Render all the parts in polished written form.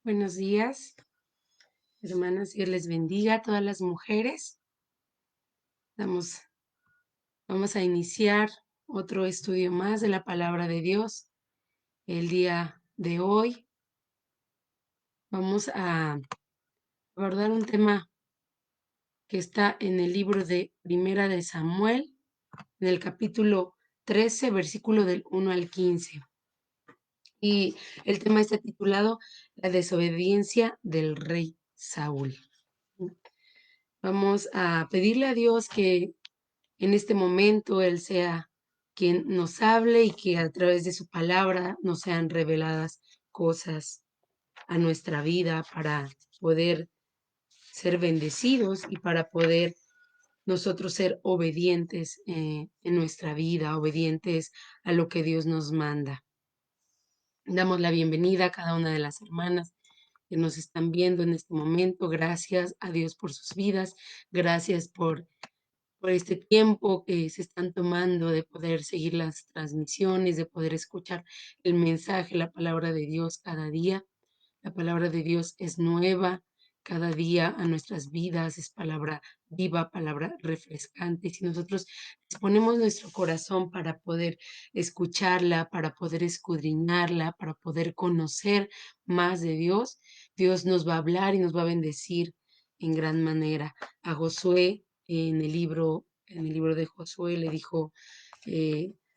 Buenos días, hermanas. Dios les bendiga a todas las mujeres. Vamos, vamos a iniciar otro estudio más de la palabra de Dios. El día de hoy vamos a abordar un tema que está en el libro de Primera de Samuel, en el capítulo 13, versículo del 1 al 15. Y el tema está titulado La desobediencia del rey Saúl. Vamos a pedirle a Dios que en este momento Él sea quien nos hable y que a través de su palabra nos sean reveladas cosas a nuestra vida para poder ser bendecidos y para poder nosotros ser obedientes en nuestra vida, obedientes a lo que Dios nos manda. Damos la bienvenida a cada una de las hermanas que nos están viendo en este momento. Gracias a Dios por sus vidas. Gracias por este tiempo que se están tomando de poder seguir las transmisiones, de poder escuchar el mensaje, la palabra de Dios cada día. La palabra de Dios es nueva cada día a nuestras vidas, es palabra viva, palabra refrescante. Si nosotros disponemos nuestro corazón para poder escucharla, para poder escudriñarla, para poder conocer más de Dios, Dios nos va a hablar y nos va a bendecir en gran manera. A Josué en el libro de Josué le dijo,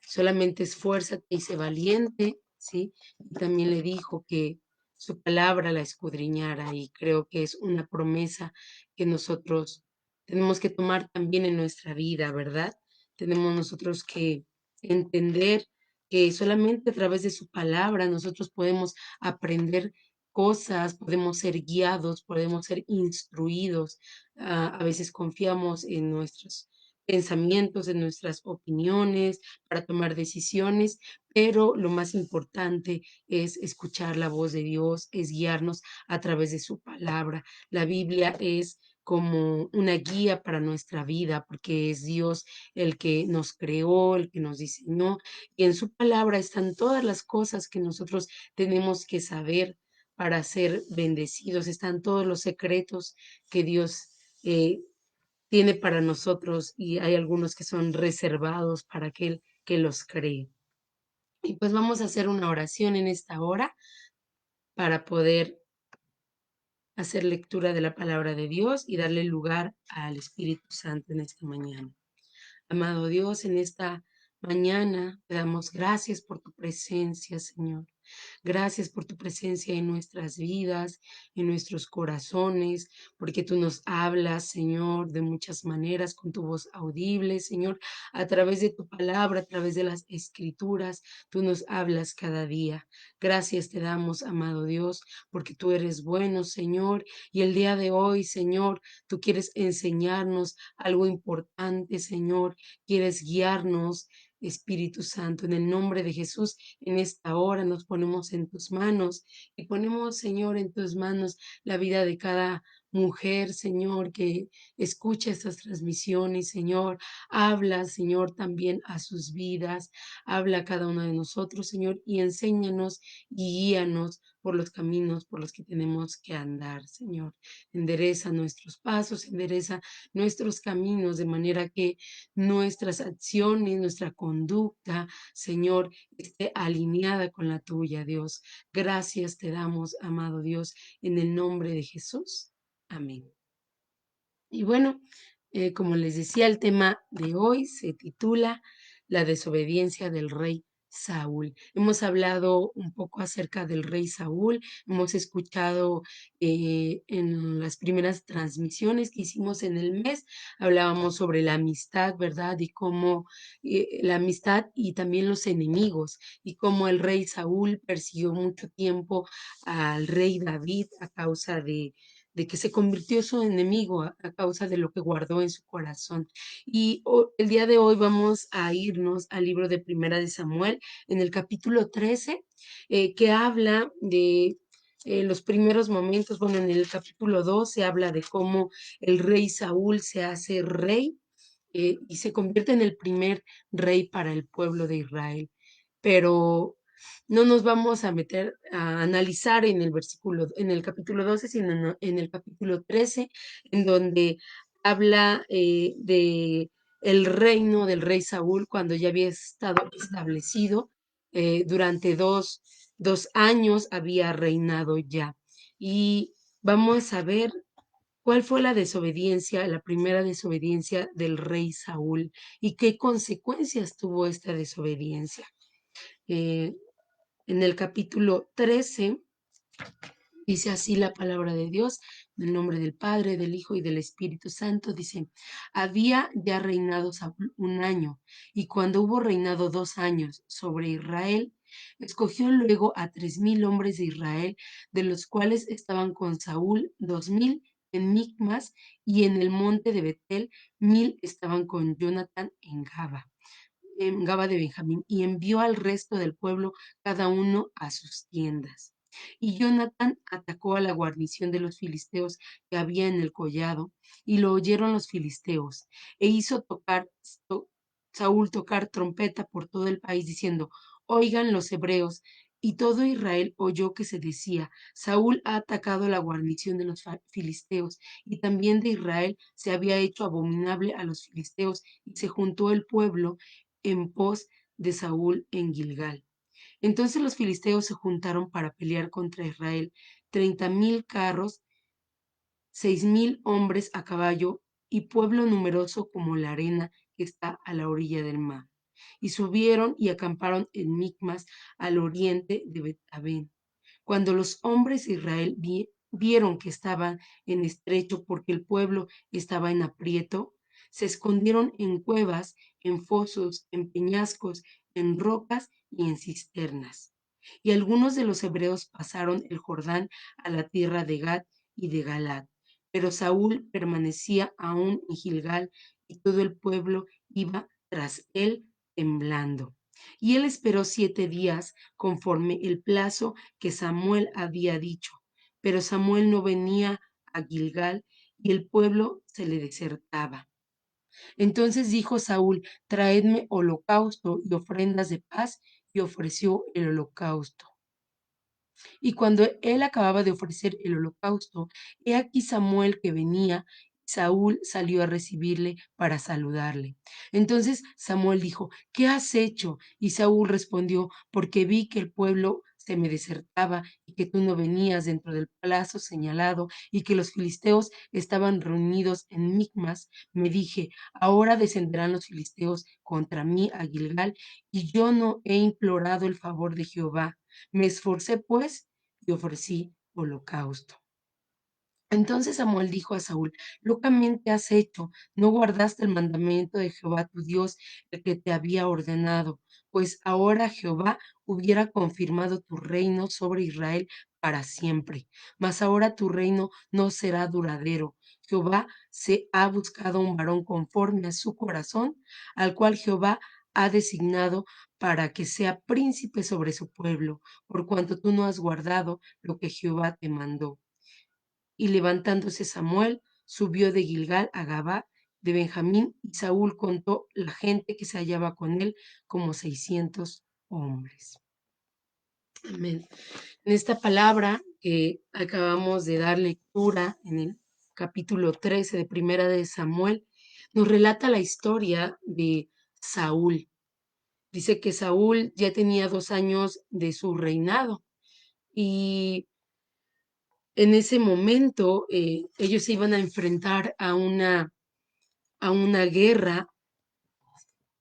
solamente esfuérzate y sé valiente, ¿sí? Y también le dijo que su palabra la escudriñara y creo que es una promesa que nosotros tenemos que tomar también en nuestra vida, ¿verdad? Tenemos nosotros que entender que solamente a través de su palabra nosotros podemos aprender cosas, podemos ser guiados, podemos ser instruidos. A veces confiamos en nuestros pensamientos, en nuestras opiniones para tomar decisiones, pero lo más importante es escuchar la voz de Dios, es guiarnos a través de su palabra. La Biblia es como una guía para nuestra vida, porque es Dios el que nos creó, el que nos diseñó, y en su palabra están todas las cosas que nosotros tenemos que saber para ser bendecidos, están todos los secretos que Dios eh, tiene para nosotros y hay algunos que son reservados para aquel que los cree. Y pues vamos a hacer una oración en esta hora para poder hacer lectura de la palabra de Dios y darle lugar al Espíritu Santo en esta mañana. Amado Dios, en esta mañana te damos gracias por tu presencia, Señor. Gracias por tu presencia en nuestras vidas, en nuestros corazones, porque tú nos hablas, Señor, de muchas maneras, con tu voz audible, Señor, a través de tu palabra, a través de las escrituras, tú nos hablas cada día. Gracias te damos, amado Dios, porque tú eres bueno, Señor, y el día de hoy, Señor, tú quieres enseñarnos algo importante, Señor, quieres guiarnos. Espíritu Santo, en el nombre de Jesús, en esta hora nos ponemos en tus manos y ponemos, Señor, en tus manos la vida de cada mujer, Señor, que escucha estas transmisiones, Señor. Habla, Señor, también a sus vidas. Habla a cada uno de nosotros, Señor, y enséñanos y guíanos por los caminos por los que tenemos que andar, Señor. Endereza nuestros pasos, endereza nuestros caminos de manera que nuestras acciones, nuestra conducta, Señor, esté alineada con la tuya, Dios. Gracias te damos, amado Dios, en el nombre de Jesús. Amén. Y bueno, como les decía, el tema de hoy se titula La desobediencia del rey Saúl. Hemos hablado un poco acerca del rey Saúl, hemos escuchado en las primeras transmisiones que hicimos en el mes, hablábamos sobre la amistad, ¿verdad? Y cómo la amistad y también los enemigos, y cómo el rey Saúl persiguió mucho tiempo al rey David a causa de que se convirtió su enemigo a causa de lo que guardó en su corazón. Y el día de hoy vamos a irnos al libro de Primera de Samuel, en el capítulo 13, que habla de los primeros momentos. Bueno, en el capítulo 2 se habla de cómo el rey Saúl se hace rey y se convierte en el primer rey para el pueblo de Israel. Pero No nos vamos a meter a analizar en el capítulo 12, sino en el capítulo 13, en donde habla de el reino del rey Saúl cuando ya había estado establecido durante dos años había reinado ya. Y vamos a ver cuál fue la desobediencia, la primera desobediencia del rey Saúl y qué consecuencias tuvo esta desobediencia. Eh, en el capítulo 13 dice así la palabra de Dios, en el nombre del Padre, del Hijo y del Espíritu Santo, dice, había ya reinado Saúl un año, y cuando hubo reinado 2 años sobre Israel, escogió luego a 3000 hombres de Israel, de los cuales estaban con Saúl 2000 en Micmas, y en el monte de Betel 1000 estaban con Jonatán en Gaba de Benjamín, y envió al resto del pueblo, cada uno a sus tiendas. Y Jonatán atacó a la guarnición de los filisteos que había en el collado, y lo oyeron los filisteos, e hizo Saúl tocar trompeta por todo el país, diciendo, oigan los hebreos. Y todo Israel oyó que se decía, Saúl ha atacado la guarnición de los filisteos, y también de Israel se había hecho abominable a los filisteos, y se juntó el pueblo en pos de Saúl en Gilgal. Entonces los filisteos se juntaron para pelear contra Israel, 30,000 carros, 6,000 hombres a caballo y pueblo numeroso como la arena que está a la orilla del mar. Y subieron y acamparon en Micmas al oriente de Bet-Aven. Cuando los hombres de Israel vieron que estaban en estrecho porque el pueblo estaba en aprieto, se escondieron en cuevas, en fosos, en peñascos, en rocas y en cisternas. Y algunos de los hebreos pasaron el Jordán a la tierra de Gad y de Galad. Pero Saúl permanecía aún en Gilgal y todo el pueblo iba tras él temblando. Y él esperó 7 días conforme el plazo que Samuel había dicho. Pero Samuel no venía a Gilgal y el pueblo se le desertaba. Entonces dijo Saúl, traedme holocausto y ofrendas de paz, y ofreció el holocausto. Y cuando él acababa de ofrecer el holocausto, he aquí Samuel que venía. Saúl salió a recibirle para saludarle. Entonces Samuel dijo, ¿qué has hecho? Y Saúl respondió, porque vi que el pueblo se me desertaba y que tú no venías dentro del plazo señalado y que los filisteos estaban reunidos en Micmas. Me dije, ahora descenderán los filisteos contra mí a Gilgal y yo no he implorado el favor de Jehová. Me esforcé pues y ofrecí holocausto. Entonces Samuel dijo a Saúl, locamente has hecho, no guardaste el mandamiento de Jehová tu Dios, el que te había ordenado, pues ahora Jehová hubiera confirmado tu reino sobre Israel para siempre, mas ahora tu reino no será duradero. Jehová se ha buscado un varón conforme a su corazón, al cual Jehová ha designado para que sea príncipe sobre su pueblo, por cuanto tú no has guardado lo que Jehová te mandó. Y levantándose Samuel, subió de Gilgal a Gabá de Benjamín, y Saúl contó la gente que se hallaba con él como 600 hombres. Amén. En esta palabra que acabamos de dar lectura en el capítulo 13 de Primera de Samuel, nos relata la historia de Saúl. Dice que Saúl ya tenía 2 años de su reinado y en ese momento ellos se iban a enfrentar a una guerra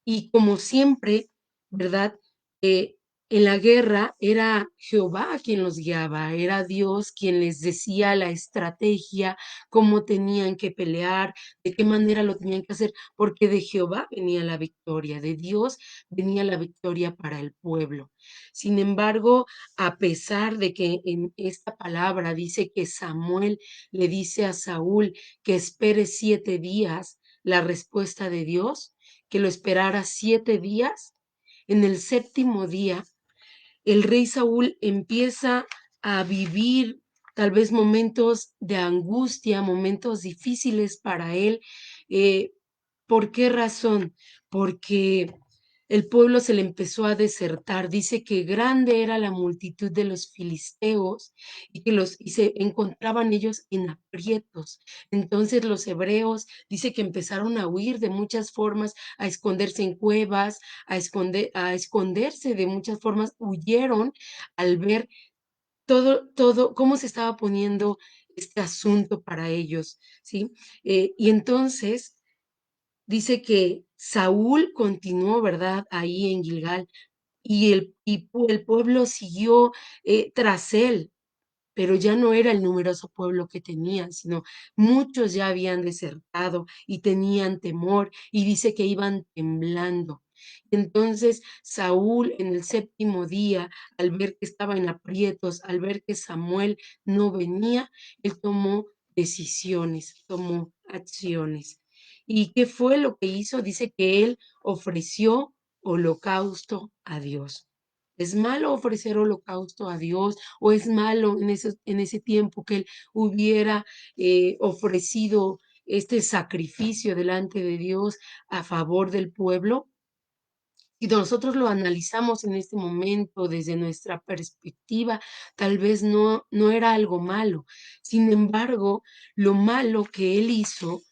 y como siempre, ¿verdad? Eh, en la guerra era Jehová quien los guiaba, era Dios quien les decía la estrategia, cómo tenían que pelear, de qué manera lo tenían que hacer, porque de Jehová venía la victoria, de Dios venía la victoria para el pueblo. Sin embargo, a pesar de que en esta palabra dice que Samuel le dice a Saúl que espere 7 días la respuesta de Dios, que lo esperara 7 días. En el séptimo día, el rey Saúl empieza a vivir tal vez momentos de angustia, momentos difíciles para él. Eh, ¿Por qué razón? Porque el pueblo se le empezó a desertar. Dice que grande era la multitud de los filisteos y se encontraban ellos en aprietos. Entonces los hebreos dice que empezaron a huir de muchas formas, a esconderse en cuevas, a esconderse de muchas formas, huyeron al ver todo cómo se estaba poniendo este asunto para ellos, ¿sí? Y entonces dice que Saúl continuó, ¿verdad? Ahí en Gilgal el pueblo siguió tras él, pero ya no era el numeroso pueblo que tenían, sino muchos ya habían desertado y tenían temor, y dice que iban temblando. Entonces Saúl en el séptimo día, al ver que estaba en aprietos, al ver que Samuel no venía, él tomó decisiones, tomó acciones. ¿Y qué fue lo que hizo? Dice que él ofreció holocausto a Dios. ¿Es malo ofrecer holocausto a Dios o es malo en ese tiempo que él hubiera ofrecido este sacrificio delante de Dios a favor del pueblo? Si nosotros lo analizamos en este momento desde nuestra perspectiva, tal vez no era algo malo. Sin embargo, lo malo que él hizo,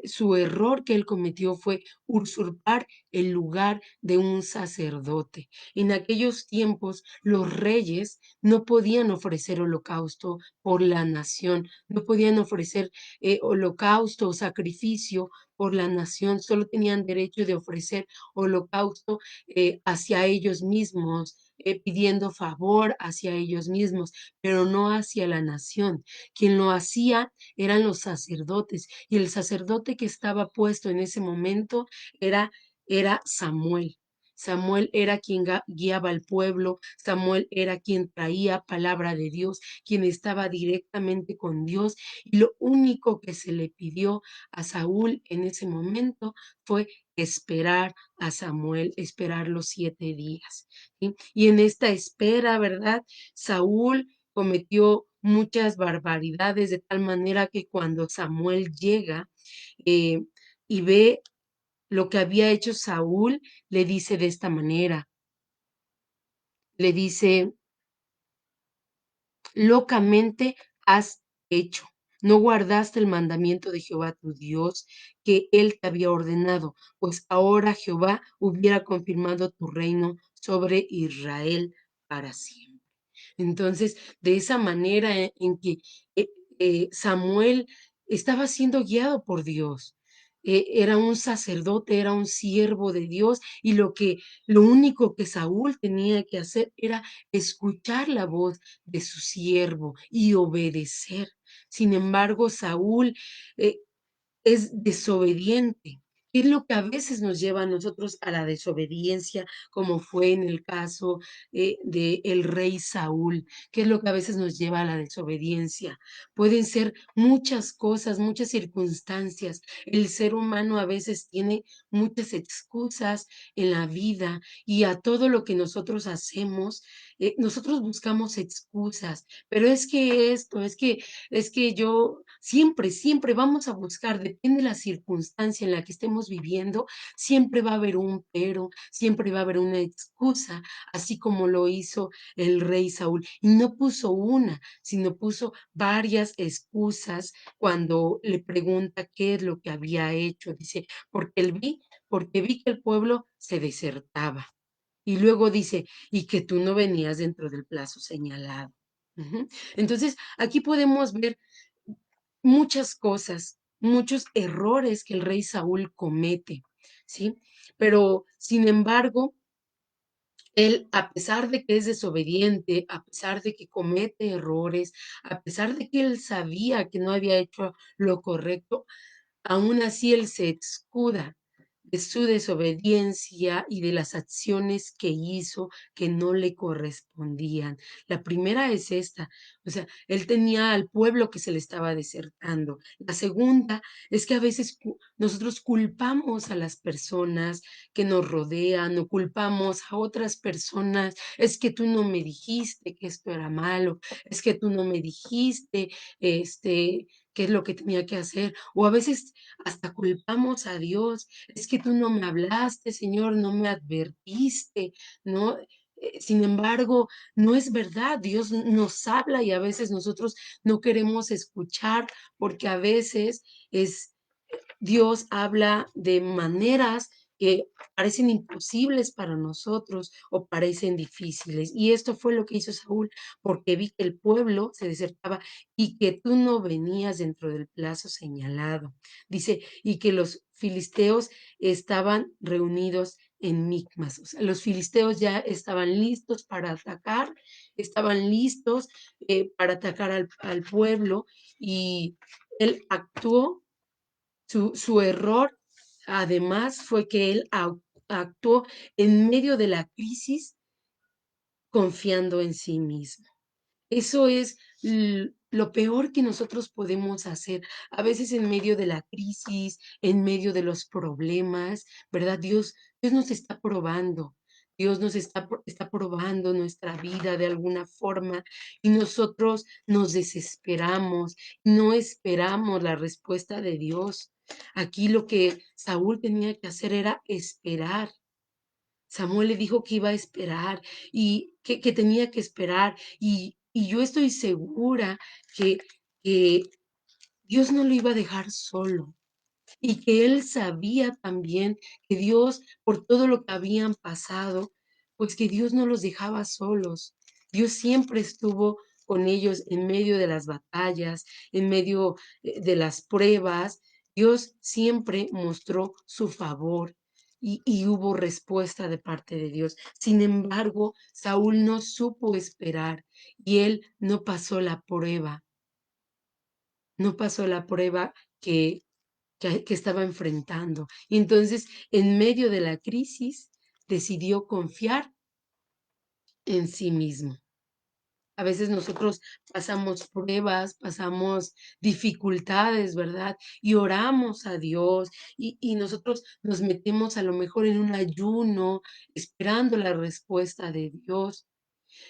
su error que él cometió fue usurpar el lugar de un sacerdote. En aquellos tiempos, los reyes no podían ofrecer holocausto por la nación, no podían ofrecer holocausto o sacrificio por la nación, solo tenían derecho de ofrecer holocausto hacia ellos mismos, pidiendo favor hacia ellos mismos, pero no hacia la nación. Quien lo hacía eran los sacerdotes y el sacerdote que estaba puesto en ese momento era Samuel. Samuel era quien guiaba al pueblo, Samuel era quien traía palabra de Dios, quien estaba directamente con Dios, y lo único que se le pidió a Saúl en ese momento fue esperar a Samuel, esperar los 7 días, ¿sí? Y en esta espera, ¿verdad? Saúl cometió muchas barbaridades de tal manera que cuando Samuel llega eh, y ve lo que había hecho Saúl, le dice de esta manera, le dice, locamente has hecho. No guardaste el mandamiento de Jehová tu Dios que él te había ordenado, pues ahora Jehová hubiera confirmado tu reino sobre Israel para siempre. Entonces, de esa manera en que eh, Samuel estaba siendo guiado por Dios. Era un sacerdote, era un siervo de Dios y lo único que Saúl tenía que hacer era escuchar la voz de su siervo y obedecer. Sin embargo, Saúl eh, es desobediente. ¿Qué es lo que a veces nos lleva a nosotros a la desobediencia, como fue en el caso de el rey Saúl? ¿Qué es lo que a veces nos lleva a la desobediencia? Pueden ser muchas cosas, muchas circunstancias. El ser humano a veces tiene muchas excusas en la vida y a todo lo que nosotros hacemos, nosotros buscamos excusas, pero es que esto, es que yo siempre vamos a buscar, depende de la circunstancia en la que estemos viviendo, siempre va a haber un pero, siempre va a haber una excusa, así como lo hizo el rey Saúl. Y no puso una, sino puso varias excusas cuando le pregunta qué es lo que había hecho. Dice, porque vi que el pueblo se desertaba. Y luego dice, y que tú no venías dentro del plazo señalado. Ujú. Entonces, aquí podemos ver muchas cosas, muchos errores que el rey Saúl comete, ¿sí? Pero, sin embargo, él, a pesar de que es desobediente, a pesar de que comete errores, a pesar de que él sabía que no había hecho lo correcto, aún así él se escuda de su desobediencia y de las acciones que hizo que no le correspondían. La primera es esta, o sea, él tenía al pueblo que se le estaba desertando. La segunda es que a veces nosotros culpamos a las personas que nos rodean o culpamos a otras personas. Es que tú no me dijiste que esto era malo, es que tú no me dijiste, este, qué es lo que tenía que hacer, o a veces hasta culpamos a Dios, es que tú no me hablaste, Señor, no me advertiste, ¿no? Sin embargo, no es verdad, Dios nos habla y a veces nosotros no queremos escuchar porque a veces es Dios habla de maneras que parecen imposibles para nosotros o parecen difíciles. Y esto fue lo que hizo Saúl, porque vi que el pueblo se desertaba y que tú no venías dentro del plazo señalado. Dice, y que los filisteos estaban reunidos en Micmas. O sea, los filisteos ya estaban listos para atacar, estaban listos para atacar al pueblo y él actuó su error, además, fue que él actuó en medio de la crisis confiando en sí mismo. Eso es lo peor que nosotros podemos hacer. A veces en medio de la crisis, en medio de los problemas, ¿verdad? Dios nos está probando. Dios nos está probando nuestra vida de alguna forma y nosotros nos desesperamos, no esperamos la respuesta de Dios. Aquí lo que Saúl tenía que hacer era esperar. Samuel le dijo que iba a esperar y que tenía que esperar. Y yo estoy segura que, que Dios no lo iba a dejar solo y que él sabía también que Dios, por todo lo que habían pasado, pues que Dios no los dejaba solos. Dios siempre estuvo con ellos en medio de las batallas, en medio de las pruebas. Dios siempre mostró su favor y hubo respuesta de parte de Dios. Sin embargo, Saúl no supo esperar y él no pasó la prueba, no pasó la prueba que que estaba enfrentando. Y entonces, en medio de la crisis, decidió confiar en sí mismo. A veces nosotros pasamos pruebas, pasamos dificultades, ¿verdad? Y oramos a Dios y nosotros nos metemos a lo mejor en un ayuno esperando la respuesta de Dios.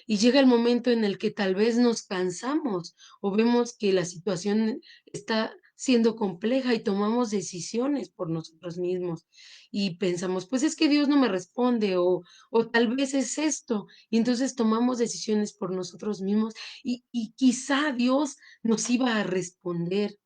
Y llega el momento en el que tal vez nos cansamos o vemos que la situación está siendo compleja y tomamos decisiones por nosotros mismos y pensamos, pues es que Dios no me responde o tal vez es esto. Y entonces tomamos decisiones por nosotros mismos y quizá Dios nos iba a responder.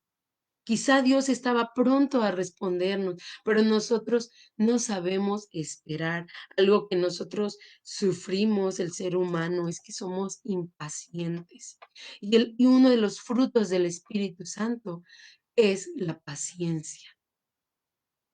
Quizá Dios estaba pronto a respondernos, pero nosotros no sabemos esperar. Algo que nosotros sufrimos, el ser humano, es que somos impacientes. Y uno de los frutos del Espíritu Santo es la paciencia.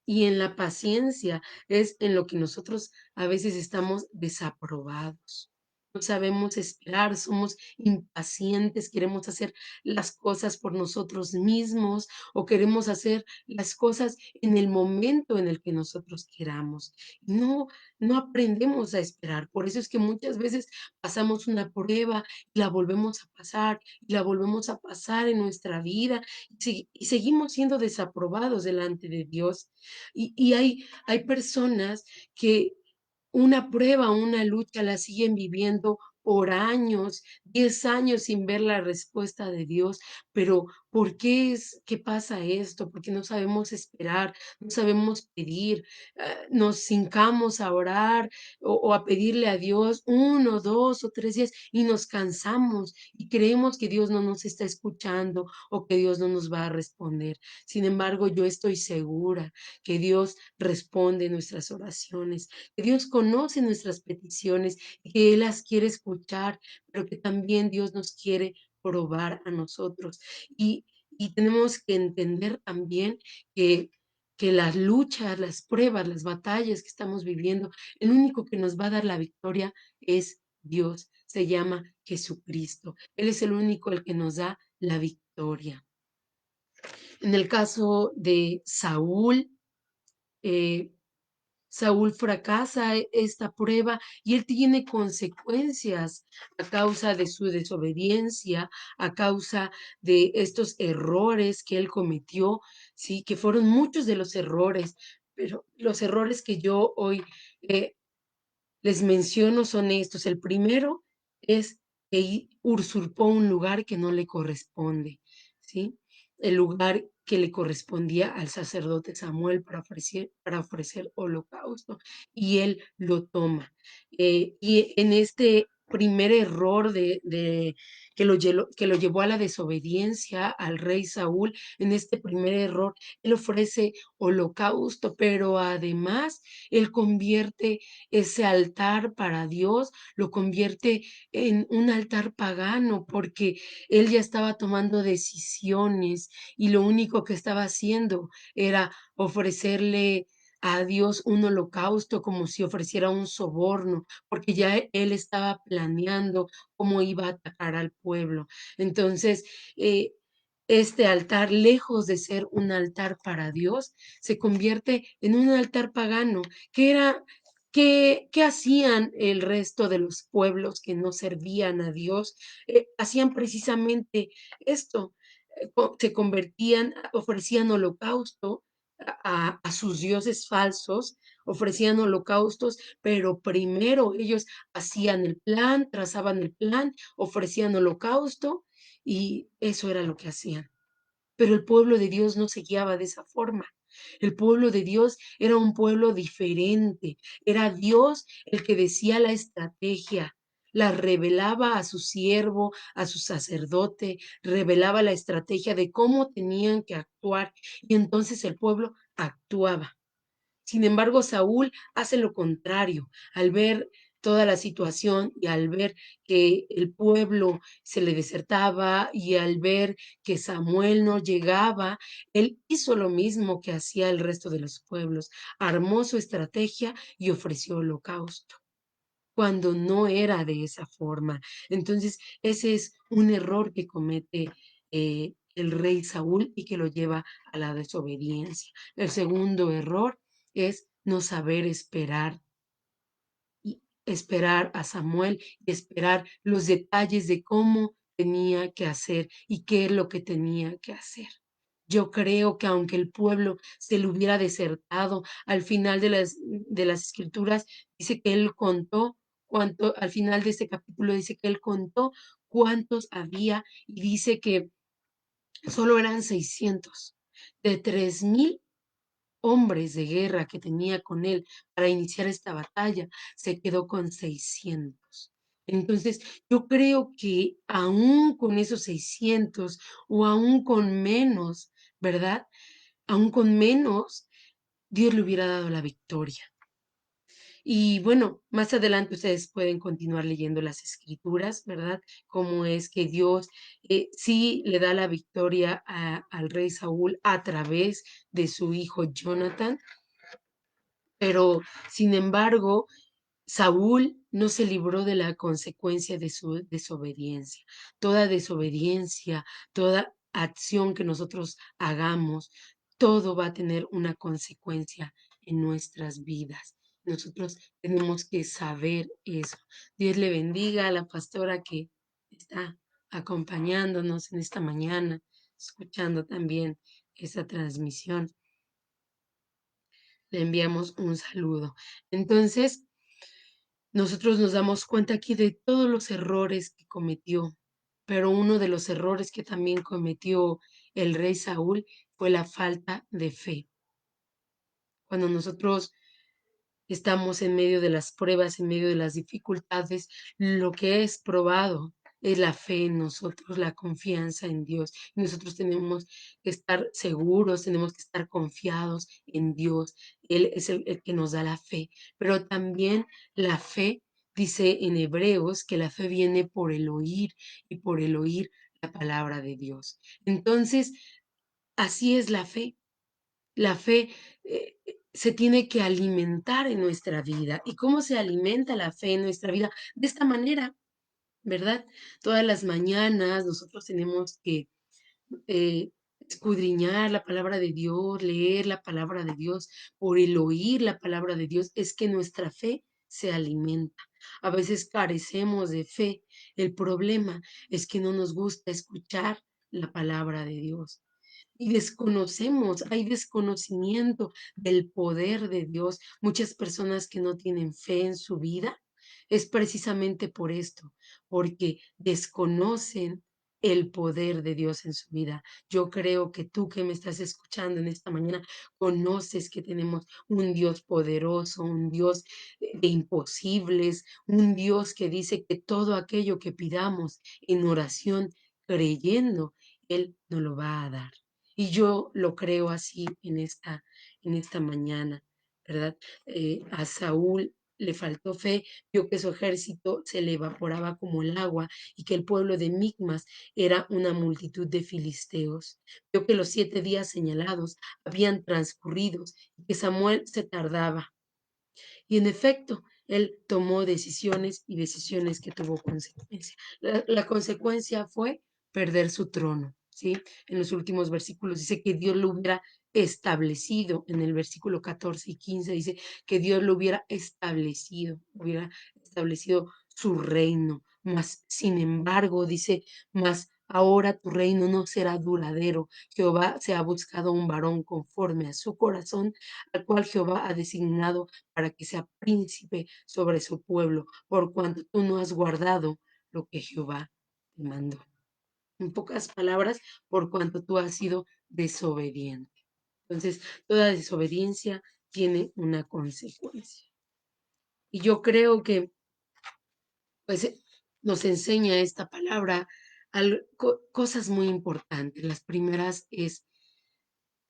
Y en la paciencia es en lo que nosotros a veces estamos desaprobados. No sabemos esperar, somos impacientes, queremos hacer las cosas por nosotros mismos o queremos hacer las cosas en el momento en el que nosotros queramos. No, no aprendemos a esperar. Por eso es que muchas veces pasamos una prueba y la volvemos a pasar y la volvemos a pasar en nuestra vida y seguimos siendo desaprobados delante de Dios. Hay personas que una prueba, una lucha la siguen viviendo por años, 10 años sin ver la respuesta de Dios, pero ¿qué pasa esto? Porque no sabemos esperar, no sabemos pedir, nos hincamos a orar o a pedirle a Dios 1, 2 o 3 días y nos cansamos y creemos que Dios no nos está escuchando o que Dios no nos va a responder. Sin embargo, yo estoy segura que Dios responde nuestras oraciones, que Dios conoce nuestras peticiones y que Él las quiere escuchar, pero que también Dios nos quiere probar a nosotros. Y tenemos que entender también que, que las luchas, las pruebas, las batallas que estamos viviendo, el único que nos va a dar la victoria es Dios, se llama Jesucristo. Él es el único el que nos da la victoria. En el caso de Saúl, eh, Saúl fracasa esta prueba y él tiene consecuencias a causa de su desobediencia, a causa de estos errores que él cometió, sí, que fueron muchos de los errores, pero los errores que yo hoy eh, les menciono son estos. El primero es que usurpó un lugar que no le corresponde, ¿sí? el lugar que le correspondía al sacerdote Samuel para ofrecer holocausto, y él lo toma. Y en este primer error que lo llevó a la desobediencia al rey Saúl, en este primer error, él ofrece holocausto, pero además él convierte ese altar para Dios, lo convierte en un altar pagano, porque él ya estaba tomando decisiones y lo único que estaba haciendo era ofrecerle a Dios un holocausto como si ofreciera un soborno, porque ya él estaba planeando cómo iba a atacar al pueblo. Entonces, eh, este altar, lejos de ser un altar para Dios, se convierte en un altar pagano, que era ¿qué hacían el resto de los pueblos que no servían a Dios? Hacían precisamente esto, se convertían, ofrecían holocausto a sus dioses falsos, ofrecían holocaustos, pero primero ellos hacían el plan, trazaban el plan, ofrecían holocausto y eso era lo que hacían. Pero el pueblo de Dios no se guiaba de esa forma. El pueblo de Dios era un pueblo diferente. Era Dios el que decía la estrategia, la revelaba a su siervo, a su sacerdote, revelaba la estrategia de cómo tenían que actuar y entonces el pueblo actuaba. Sin embargo, Saúl hace lo contrario. Al ver toda la situación y al ver que el pueblo se le desertaba y al ver que Samuel no llegaba, él hizo lo mismo que hacía el resto de los pueblos. Armó su estrategia y ofreció holocausto cuando no era de esa forma. Entonces, ese es un error que comete el rey Saúl y que lo lleva a la desobediencia. El segundo error es no saber esperar y esperar a Samuel y esperar los detalles de cómo tenía que hacer y qué es lo que tenía que hacer. Yo creo que aunque el pueblo se le hubiera desertado, al final de las escrituras dice que él contó al final de este capítulo dice que él contó cuántos había y dice que solo eran 600 de 3000 hombres de guerra que tenía con él para iniciar esta batalla, se quedó con 600. Entonces, yo creo que aún con esos 600 o aún con menos, ¿verdad? Aún con menos, Dios le hubiera dado la victoria. Y bueno, más adelante ustedes pueden continuar leyendo las escrituras, ¿verdad? Cómo es que Dios sí le da la victoria al rey Saúl a través de su hijo Jonathan, pero sin embargo, Saúl no se libró de la consecuencia de su desobediencia. Toda desobediencia, toda acción que nosotros hagamos, todo va a tener una consecuencia en nuestras vidas. Nosotros tenemos que saber eso. Dios le bendiga a la pastora que está acompañándonos en esta mañana, escuchando también esa transmisión. Le enviamos un saludo. Entonces, nosotros nos damos cuenta aquí de todos los errores que cometió, pero uno de los errores que también cometió el rey Saúl fue la falta de fe. Cuando nosotros estamos en medio de las pruebas, en medio de las dificultades, lo que es probado es la fe en nosotros, la confianza en Dios. Y nosotros tenemos que estar seguros, tenemos que estar confiados en Dios. Él es el que nos da la fe. Pero también la fe, dice en Hebreos, que la fe viene por el oír y por el oír la palabra de Dios. Entonces, así es la fe. La fe se tiene que alimentar en nuestra vida. ¿Y cómo se alimenta la fe en nuestra vida? De esta manera, ¿verdad? Todas las mañanas nosotros tenemos que eh, escudriñar la palabra de Dios, leer la palabra de Dios, por el oír la palabra de Dios, es que nuestra fe se alimenta. A veces carecemos de fe. El problema es que no nos gusta escuchar la palabra de Dios y desconocemos, hay desconocimiento del poder de Dios. Muchas personas que no tienen fe en su vida es precisamente por esto, porque desconocen el poder de Dios en su vida. Yo creo que tú que me estás escuchando en esta mañana, conoces que tenemos un Dios poderoso, un Dios de imposibles, un Dios que dice que todo aquello que pidamos en oración, creyendo, Él nos lo va a dar. Y yo lo creo así en esta mañana, ¿verdad? A Saúl le faltó fe, vio que su ejército se le evaporaba como el agua y que el pueblo de Micmas era una multitud de filisteos. Vio que los 7 días señalados habían transcurrido y que Samuel se tardaba. Y en efecto, él tomó decisiones y decisiones que tuvo consecuencia. La consecuencia fue perder su trono, ¿sí? En los últimos versículos dice que Dios lo hubiera establecido, en el versículo 14 y 15 dice que Dios lo hubiera establecido su reino, mas sin embargo, dice, mas ahora tu reino no será duradero. Jehová se ha buscado un varón conforme a su corazón, al cual Jehová ha designado para que sea príncipe sobre su pueblo, por cuanto tú no has guardado lo que Jehová te mandó. En pocas palabras, por cuanto tú has sido desobediente. Entonces, toda desobediencia tiene una consecuencia. Y yo creo que, pues, nos enseña esta palabra cosas muy importantes. Las primeras es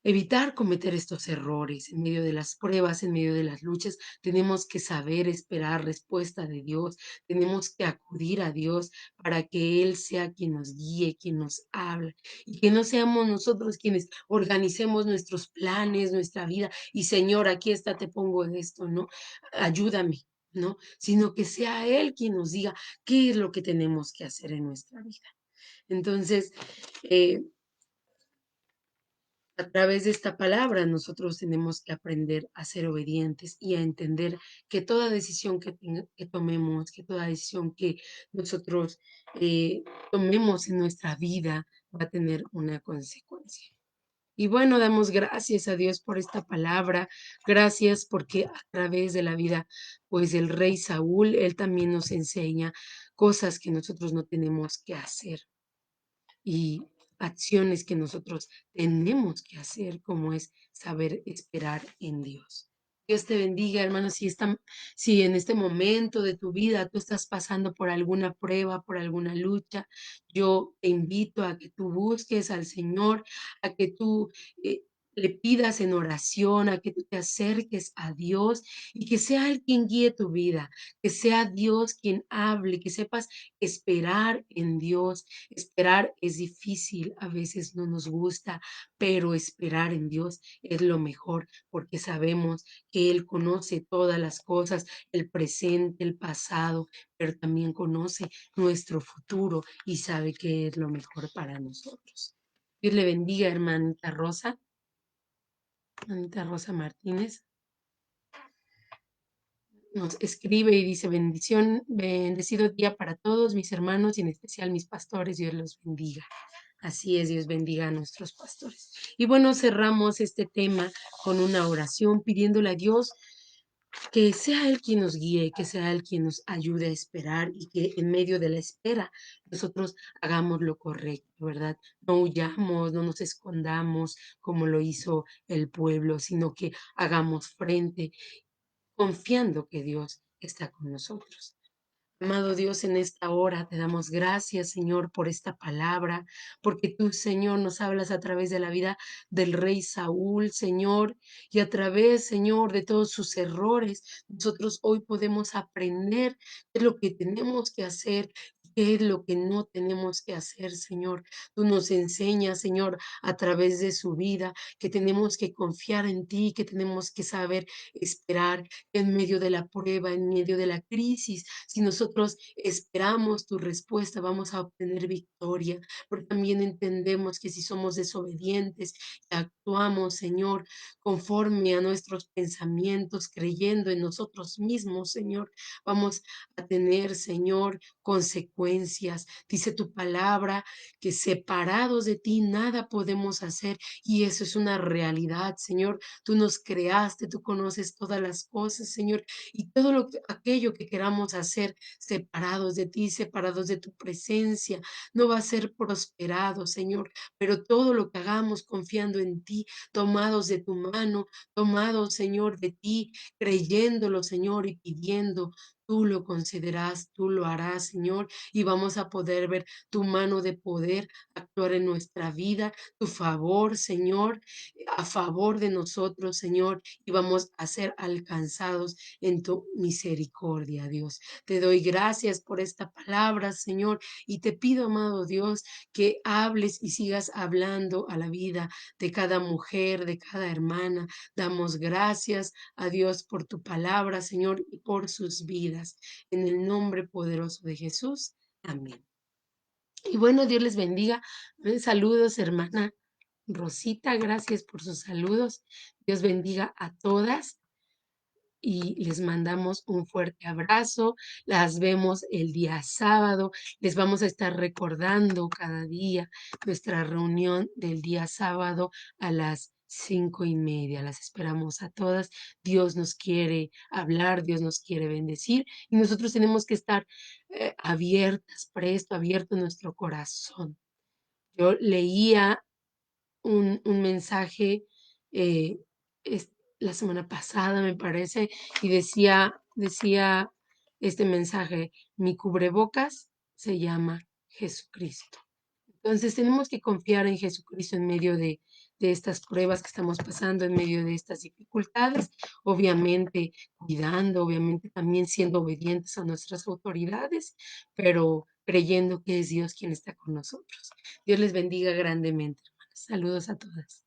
evitar cometer estos errores en medio de las pruebas, en medio de las luchas. Tenemos que saber esperar respuesta de Dios. Tenemos que acudir a Dios para que Él sea quien nos guíe, quien nos habla y que no seamos nosotros quienes organicemos nuestros planes, nuestra vida. Y Señor, aquí está, te pongo esto, ¿no? Ayúdame. ¿No? Sino que sea Él quien nos diga qué es lo que tenemos que hacer en nuestra vida. Entonces, eh, a través de esta palabra nosotros tenemos que aprender a ser obedientes y a entender que toda decisión que tomemos, que toda decisión que nosotros tomemos en nuestra vida va a tener una consecuencia. Y bueno, damos gracias a Dios por esta palabra. Gracias porque a través de la vida, pues el rey Saúl, él también nos enseña cosas que nosotros no tenemos que hacer y acciones que nosotros tenemos que hacer, como es saber esperar en Dios. Dios te bendiga, hermano. Si en este momento de tu vida tú estás pasando por alguna prueba, por alguna lucha, yo te invito a que tú busques al Señor, a que tú le pidas en oración, a que tú te acerques a Dios y que sea Él quien guíe tu vida, que sea Dios quien hable, que sepas esperar en Dios. Esperar es difícil, a veces no nos gusta, pero esperar en Dios es lo mejor porque sabemos que Él conoce todas las cosas, el presente, el pasado, pero también conoce nuestro futuro y sabe que es lo mejor para nosotros. Dios le bendiga, hermanita Rosa Martínez. Nos escribe y dice: bendición, bendecido día para todos mis hermanos y en especial mis pastores, Dios los bendiga. Así es, Dios bendiga a nuestros pastores. Y bueno, cerramos este tema con una oración pidiéndole a Dios que sea Él quien nos guíe, que sea Él quien nos ayude a esperar y que en medio de la espera nosotros hagamos lo correcto, ¿verdad? No huyamos, no nos escondamos como lo hizo el pueblo, sino que hagamos frente confiando que Dios está con nosotros. Amado Dios, en esta hora te damos gracias, Señor, por esta palabra, porque tú, Señor, nos hablas a través de la vida del rey Saúl, Señor, y a través, Señor, de todos sus errores, nosotros hoy podemos aprender qué es lo que tenemos que hacer, qué es lo que no tenemos que hacer, Señor. Tú nos enseñas, Señor, a través de su vida, que tenemos que confiar en ti, que tenemos que saber esperar en medio de la prueba, en medio de la crisis. Si nosotros esperamos tu respuesta, vamos a obtener victoria, pero también entendemos que si somos desobedientes y actuamos, Señor, conforme a nuestros pensamientos, creyendo en nosotros mismos, Señor, vamos a tener, Señor, consecuencias consecuencias. Dice tu palabra que separados de ti nada podemos hacer y eso es una realidad, Señor. Tú nos creaste, tú conoces todas las cosas, Señor, y todo aquello que queramos hacer separados de ti, separados de tu presencia, no va a ser prosperado, Señor, pero todo lo que hagamos confiando en ti, tomados de tu mano, tomados, Señor, de ti, creyéndolo, Señor, y pidiendo. Tú lo concederás, tú lo harás, Señor, y vamos a poder ver tu mano de poder actuar en nuestra vida, tu favor, Señor, a favor de nosotros, Señor, y vamos a ser alcanzados en tu misericordia, Dios. Te doy gracias por esta palabra, Señor, y te pido, amado Dios, que hables y sigas hablando a la vida de cada mujer, de cada hermana. Damos gracias a Dios por tu palabra, Señor, y por sus vidas. En el nombre poderoso de Jesús. Amén. Y bueno, Dios les bendiga. Saludos, hermana Rosita. Gracias por sus saludos. Dios bendiga a todas y les mandamos un fuerte abrazo. Las vemos el día sábado. Les vamos a estar recordando cada día nuestra reunión del día sábado a las 5:30. Las esperamos a todas. Dios nos quiere hablar, Dios nos quiere bendecir y nosotros tenemos que estar abiertas, abierto nuestro corazón. Yo leía un mensaje eh, es- la semana pasada, me parece, y decía este mensaje, mi cubrebocas se llama Jesucristo. Entonces tenemos que confiar en Jesucristo en medio de estas pruebas que estamos pasando, en medio de estas dificultades, obviamente cuidando, obviamente también siendo obedientes a nuestras autoridades, pero creyendo que es Dios quien está con nosotros. Dios les bendiga grandemente, hermanas. Saludos a todas.